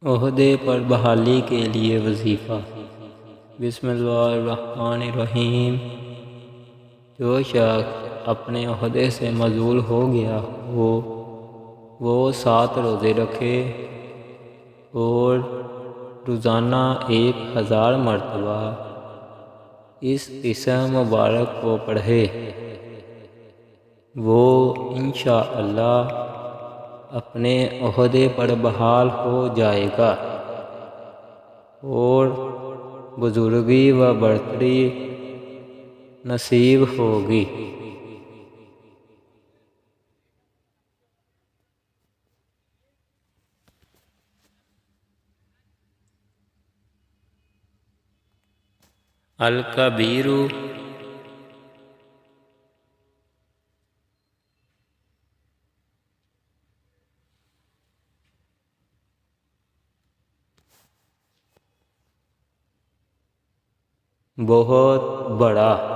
ओहदे पर बहाली के लिए वजीफ़ा। बिस्मिल्लाहिर्रहमानिर्रहीम। जो शख्स अपने ओहदे से मजूल हो गया हो वो 7 रोज़े रखे और रोज़ाना 1000 मरतबा इस इसम मुबारक को पढ़े। वो इंशाअल्लाह अपने ओहदे पर बहाल हो जाएगा और बुजुर्गी व बढ़तरी नसीब होगी। अल कबीरु बहुत बड़ा।